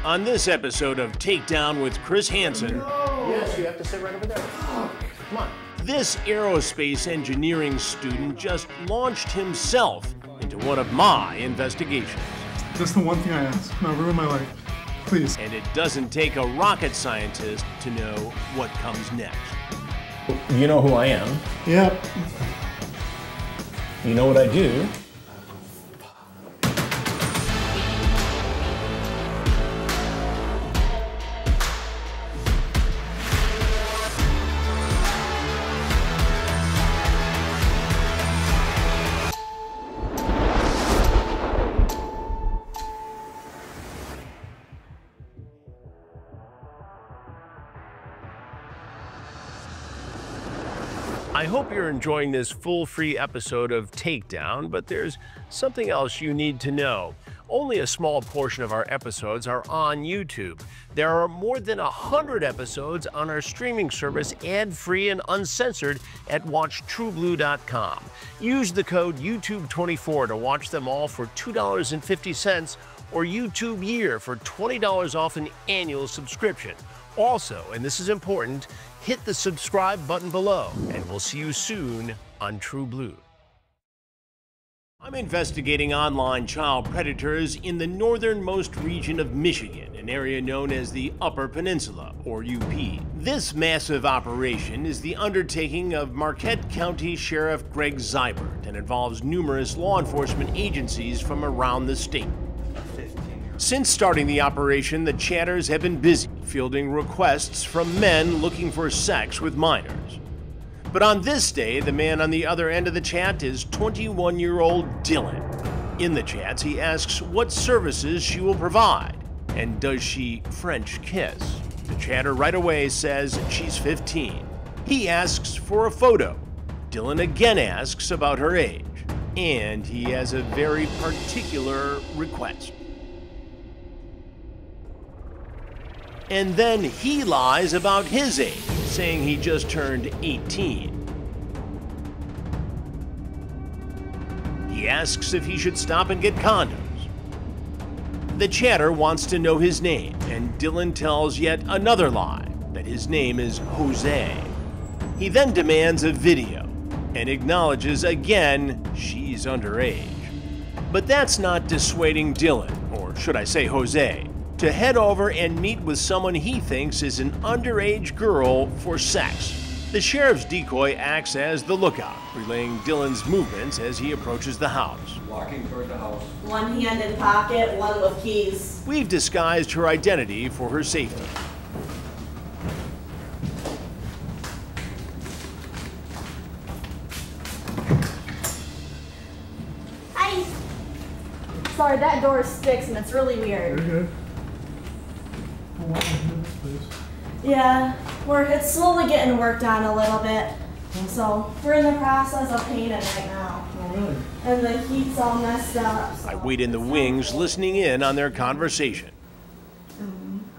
On this episode of Takedown with Chris Hansen, yes, you have to sit right over there. Come on. This aerospace engineering student just launched himself into one of my investigations. That's the one thing I ask. Now ruin my life, please. And it doesn't take a rocket scientist to know what comes next. You know who I am. Yep. You know what I do. I hope you're enjoying this full free episode of Takedown, but there's something else you need to know. Only a small portion of our episodes are on YouTube. There are more than 100 episodes on our streaming service, ad-free and uncensored at watchtrueblu.com. Use the code YouTube24 to watch them all for $2.50 or YouTube Year for $20 off an annual subscription. Also, and this is important, hit the subscribe button below, and we'll see you soon on TruBlu. I'm investigating online child predators in the northernmost region of Michigan, an area known as the Upper Peninsula, or UP. This massive operation is the undertaking of Marquette County Sheriff Greg Zybert and involves numerous law enforcement agencies from around the state. Since starting the operation, the chatters have been busy fielding requests from men looking for sex with minors. But on this day, the man on the other end of the chat is 21-year-old Dylan. In the chats, he asks what services she will provide, and does she French kiss? The chatter right away says she's 15. He asks for a photo. Dylan again asks about her age, and he has a very particular request. And then he lies about his age, saying he just turned 18. He asks if he should stop and get condoms. The chatter wants to know his name, and Dylan tells yet another lie, that his name is Jose. He then demands a video, and acknowledges again she's underage. But that's not dissuading Dylan, or should I say Jose, to head over and meet with someone he thinks is an underage girl for sex. The sheriff's decoy acts as the lookout, relaying Dylan's movements as he approaches the house. Walking toward the house. One hand in pocket, one with keys. We've disguised her identity for her safety. Hi. Sorry, that door sticks and it's really weird. You're good. Yeah, it's slowly getting worked on a little bit. So we're in the process of painting right now. Oh, really? And the heat's all messed up. So. I wait in the wings, listening in on their conversation.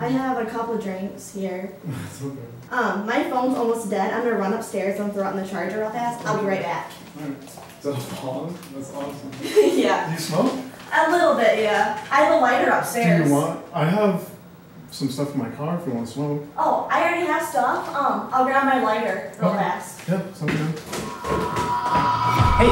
I have a couple drinks here. It's okay. My phone's almost dead. I'm gonna run upstairs and throw it in the charger real fast. I'll be right back. Alright. Is that a bomb? That's awesome. Yeah. Do you smoke? A little bit, yeah. I have a lighter upstairs. Do you want? I have some stuff in my car if you want to smoke. Oh, I already have stuff. I'll grab my lighter real fast. Yep, sounds good. Hey,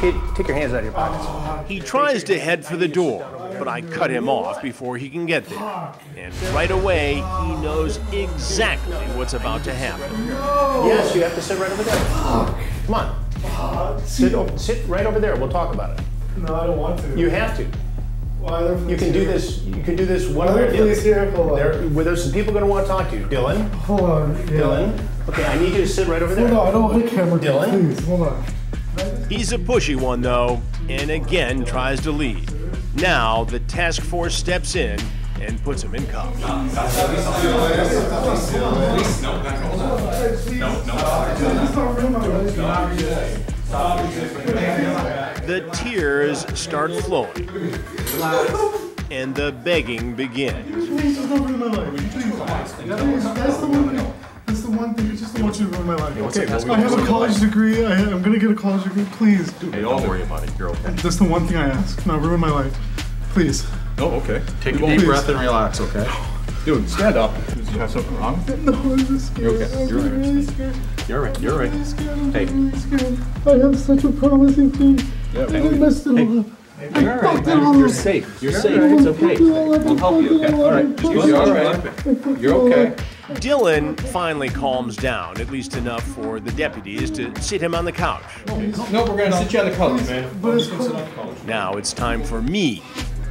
kid, take your hands out of your pockets. He tries to head for the door, but I cut him off before he can get there. And right away, he knows exactly what's about to happen. Yes, you have to sit right over there. Come on. Sit right over there. We'll talk about it. No, I don't want to. You have to. Why are there You can do this. You can do this one way or the police other. here? Hold on. There's some people going to want to talk to you. Dylan. Hold on. Yeah. Dylan. Okay, I need you to sit right over there. Hold on, I don't want a camera. Dylan? Please, hold on. He's a pushy one, though, and again tries to leave. Now, the task force steps in and puts him in cuffs. The tears start flowing, and the begging begins. Please, just don't ruin my life. Please. That's the one thing. That's the one thing. I just don't want you to ruin my life. Okay, I have a college degree. I'm gonna get a college degree. Please. Hey, don't worry about it. You're okay. That's the one thing I ask. Now ruin my life. Please. Oh, okay. Take a deep breath and relax, okay? Dude, stand up. Do you have something wrong? No, I'm just scared. You're okay. You're I'm right. really scared. You're right. You're right. I'm scared. I'm Hey. really scared. I have such a promising future. Yeah, I messed it all up. You're all right, man. You're safe. You're safe. It's okay. We'll help you, okay? All right. You're all right. You're okay. Dylan finally calms down, at least enough for the deputies to sit him on the couch. No, we're gonna sit you on the couch, man. But it's Now it's time for me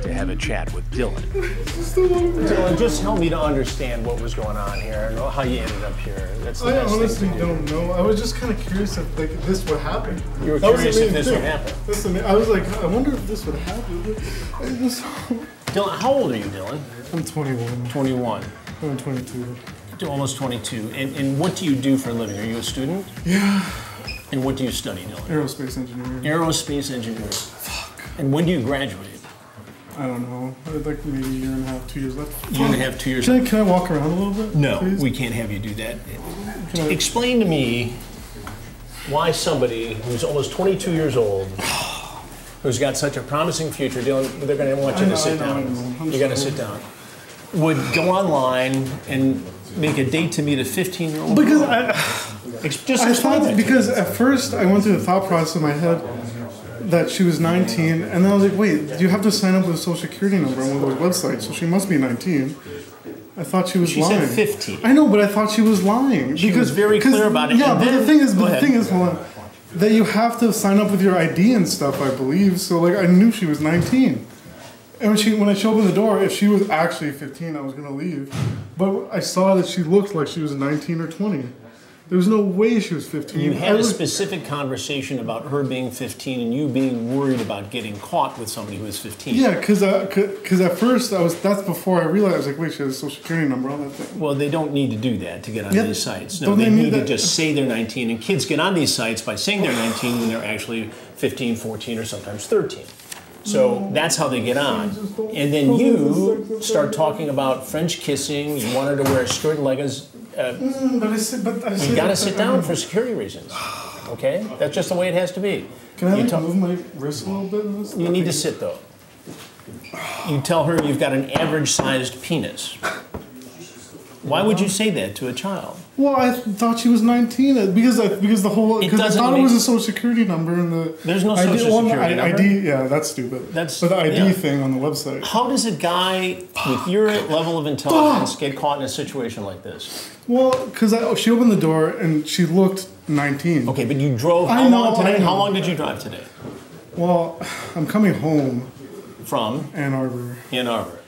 to have a chat with Dylan. Dylan, just help me to understand what was going on here and how you ended up here. That's the I best honestly thing to do. don't know. I was just kind of curious if like this would happen. You were That was the curious if main this thing. would happen. That's the main, I was like, I wonder if this would happen. I just, Dylan, how old are you, Dylan? I'm 21. 21. I'm 22. Almost 22. And what do you do for a living? Are you a student? Yeah. And what do you study, Dylan? Aerospace engineering. Aerospace engineering. Fuck. And when do you graduate? I don't know. I had like maybe a year and a half, 2 years left. Year and a half, 2 years. Can I walk around a little bit? No, please? we can't have you do that. Can I- Explain to me why somebody who's almost 22 years old, who's got such a promising future, Dylan, they're going to want you I to know, sit I know, down. I know. I'm You got to sorry. sit down. Would go online and make a date to meet a 15-year-old. Because girl. Just I explain thought, that to because at first I went through the thought process in my head that she was 19, and then I was like, wait, you have to sign up with a social security number on one of those websites, so she must be 19. I thought she was She lying. said 15. I know, but I thought she was lying. She was very clear about it, Yeah, and but then- the thing is, go ahead. hold on, that you have to sign up with your ID and stuff, I believe. So like, I knew she was 19. And when I showed up in the door, if she was actually 15, I was gonna leave. But I saw that she looked like she was 19 or 20. There was no way she was 15. You I had a was- specific conversation about her being 15 and you being worried about getting caught with somebody who is 15. Yeah, because at first that's before I realized, I was like, wait, she has a social security number on that thing. Well, they don't need to do that to get on Yeah. these sites. No, Don't they they need need to that? just say they're 19, and kids get on these sites by saying they're 19 when they're actually 15, 14, or sometimes 13. So that's how they get on. And then you start talking about French kissing, you want her to wear a skirt and leggings. But I said, You gotta sit down for security reasons, okay? That's just the way it has to be. Can I You like, tell- move my wrist a little bit? In this? You need to sit though. You tell her you've got an average-sized penis. Why would you say that to a child? Well, I thought she was 19 because the whole It because I doesn't thought it make- was a social security number in the. There's no ID, social security number. ID, yeah, that's stupid. That's- but the ID yeah. thing on the website. How does a guy with your level of intelligence get caught in a situation like this? Well, because she opened the door and she looked 19. Okay, but you drove I how know, long today? I know. How long did you drive today? Well, I'm coming home, From Ann Arbor. Ann Arbor.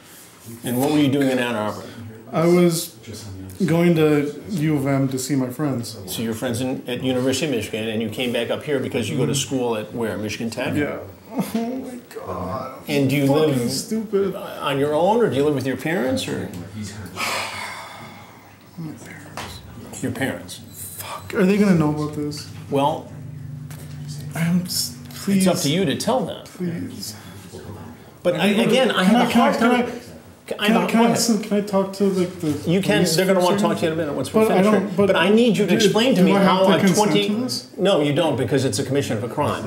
And what were you doing in Ann Arbor? I was going to U of M to see my friends. So your friends at University of Michigan, and you came back up here because you go to school at where? Michigan Tech? Yeah. Oh my god. And do you Fucking live stupid. on your own, or do you live with your parents, or My parents. your parents? Fuck. Are they gonna know about this? Well, I'm just, please. it's up to you to tell them. Please. But again, I have a hard time. Can I talk to like the? You can. police They're going to want to person? talk to you in a minute once we're But I finished. don't- But I need you to explain to do me I have how to a consent 20. to this? No, you don't, because it's a commission of a crime.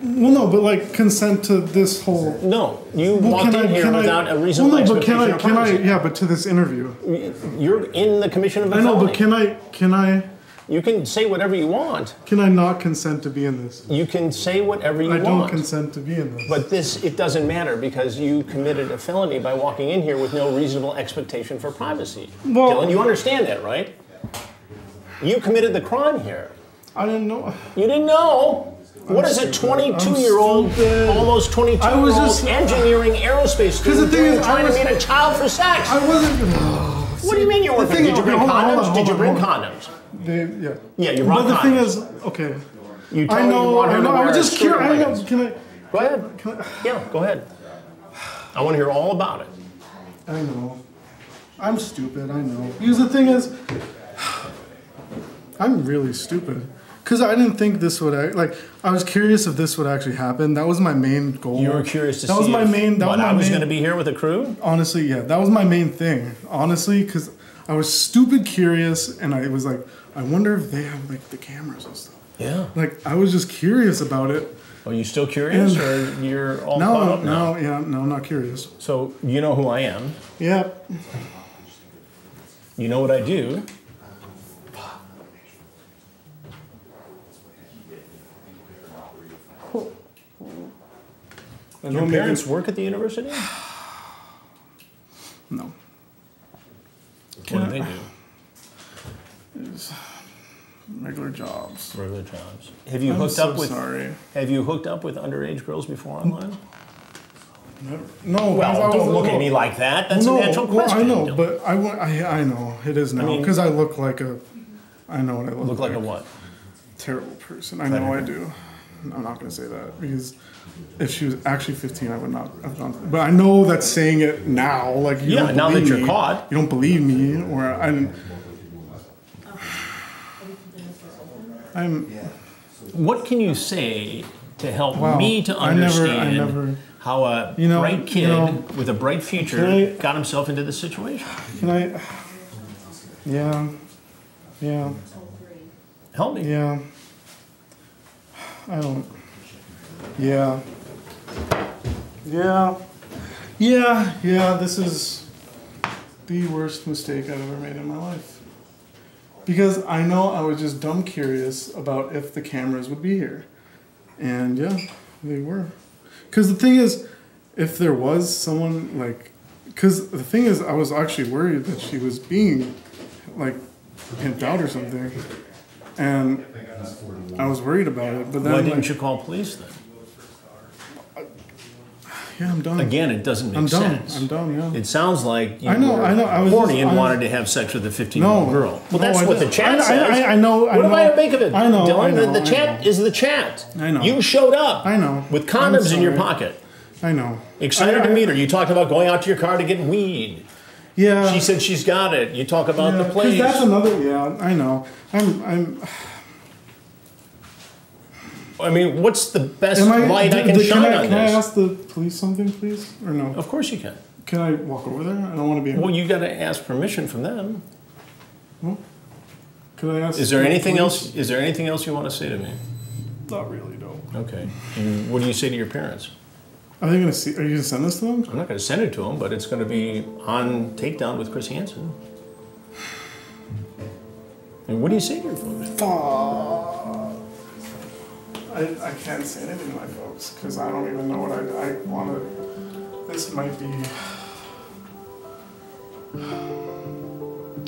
Well, no, but like consent to this whole. No, you Well, walked in here without a reasonable well, no, but expectation of privacy. yeah, but to this interview. You're in the commission of a I know, felony. but can I You can say whatever you want. not consent to be in this? You can say whatever you I don't want. consent to be in this. But it doesn't matter because you committed a felony by walking in here with no reasonable expectation for privacy. Well- Dylan, you understand that, right? You committed the crime here. I didn't know. You didn't know. What is a 22-year-old, stupid. almost I was 22-year-old just- engineering aerospace student the thing is, trying I was- to meet a child for sex? I wasn't. What do you mean you weren't? The thing- Did you bring okay, hold on, condoms? hold on, Did you hold bring on. condoms? Yeah. Yeah, you brought But the condoms. thing is, okay. You told I her you know. want her I to know. I wear was a just skirt curious. and I know. leggings. Can I? Go ahead. Yeah, go ahead. I want to hear all about it. I know. I'm stupid, I know. Because the thing is, I'm really stupid. Because I didn't think this would, I was curious if this would actually happen. That was my main goal. You were curious to that see was my if, main, that what, was my I was main, going to be here with a crew? honestly, yeah, that was my main thing. Honestly, because I was stupid curious, and I was like, I wonder if they have, like, the cameras and stuff. Yeah. Like, I was just curious about it. Are you still curious, or you're all caught up now? No, I'm not curious. So you know who I am. Yep. You know what I do. And your parents work at the university? No. What do they do? Regular jobs. Regular jobs. Have you hooked up with? Sorry. Have you hooked up with underage girls before online? Never. No. Well, don't look at me like that. That's a natural question. I know, but I know it is now because I look like a. I know what I look like. Look like a what? Terrible person. I know I do. I'm not going to say that because if she was actually 15, I would not have done. But I know that saying it now, like you don't now that believe you're me, caught, you don't believe me, or I'm. What can you say to help me to understand how a bright kid with a bright future got himself into this situation? Can I? Yeah. Help me. Yeah. I don't. Yeah. This is the worst mistake I've ever made in my life. Because I know I was just dumb curious about if the cameras would be here. And yeah, they were. Because the thing is, if there was someone like. Because the thing is, I was actually worried that she was being, like, pimped out or something. And I was worried about it, but then why didn't you call police then? Yeah, I'm done. Again, it doesn't make sense. I'm done. Yeah. It sounds like you I know. I was horny and wanted to have sex with a 15-year-old girl. Well, that's what the chat says. I know. What do I make of it? I know. Dylan? The chat is the chat. I know. You showed up. I know. With condoms in your pocket. I know. Excited to meet her. You talked about going out to your car to get weed. Yeah. She said she's got it. You talk about the place. That's another. Yeah, I know. I mean, what's the best light I can shine on this? Can I ask the police something, please, or no? Of course you can. Can I walk over there? I don't want to be. Well, you got to ask permission from them. Well, could I ask? Is there anything else? Is there anything else you want to say to me? Not really, no. Okay. And what do you say to your parents? Are they going to see? Are you going to send this to them? I'm not going to send it to them, but it's going to be on Takedown with Chris Hansen. And what do you say to your folks? I can't say anything to my folks because I don't even know what I want to. This might be.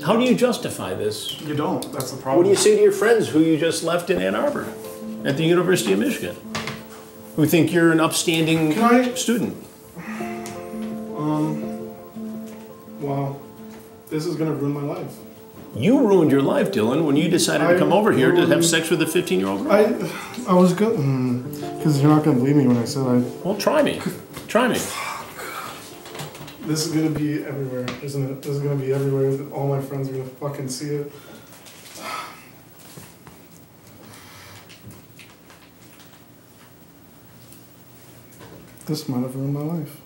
How do you justify this? You don't. That's the problem. What do you say to your friends who you just left in Ann Arbor at the University of Michigan, who think you're an upstanding student? Well, this is going to ruin my life. You ruined your life, Dylan, when you decided to come over here to have sex with a 15-year-old girl. I was good, because you're not going to believe me when I said Well, try me. Try me. This is going to be everywhere, isn't it? This is going to be everywhere. All my friends are going to fucking see it. This might have ruined my life.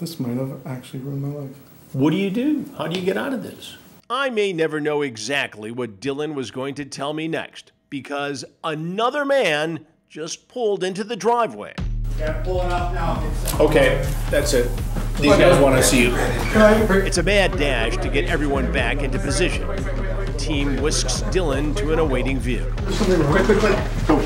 This might have actually ruined my life. What do you do? How do you get out of this? I may never know exactly what Dylan was going to tell me next, because another man just pulled into the driveway. Yeah, pulling up now. Okay, that's it. These guys want to see you. It's a mad dash to get everyone back into position. The team whisks Dylan to an awaiting vehicle. Quick. Go.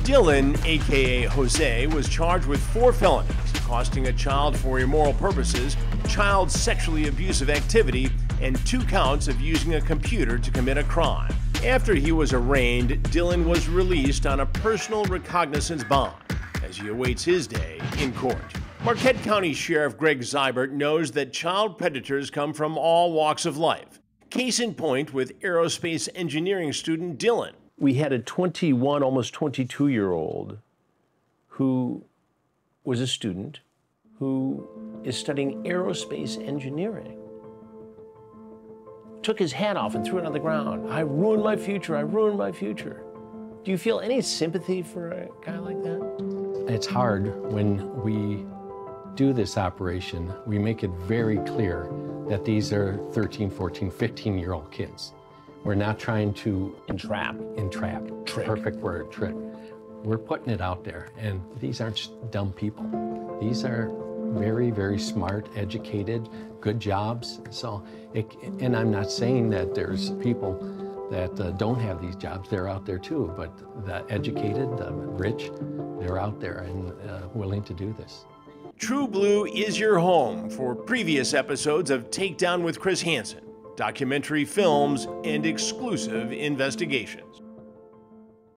Dylan, aka Jose, was charged with 4 felonies, costing a child for immoral purposes, child sexually abusive activity, and 2 counts of using a computer to commit a crime. After he was arraigned, Dylan was released on a personal recognizance bond as he awaits his day in court. Marquette County Sheriff Greg Zybert knows that child predators come from all walks of life. Case in point with aerospace engineering student Dylan. We had a 21, almost 22-year-old who was a student who is studying aerospace engineering. Took his hat off and threw it on the ground. I ruined my future, I ruined my future. Do you feel any sympathy for a guy like that? It's hard when we do this operation. We make it very clear that these are 13, 14, 15-year-old kids. We're not trying to Entrap. Trick. Perfect word, trick. We're putting it out there, and these aren't dumb people. These are very, very smart, educated, good jobs. So, and I'm not saying that there's people that don't have these jobs. They're out there too, but the educated, the rich, they're out there and willing to do this. TruBlu is your home for previous episodes of Takedown with Chris Hansen, documentary films, and exclusive investigations.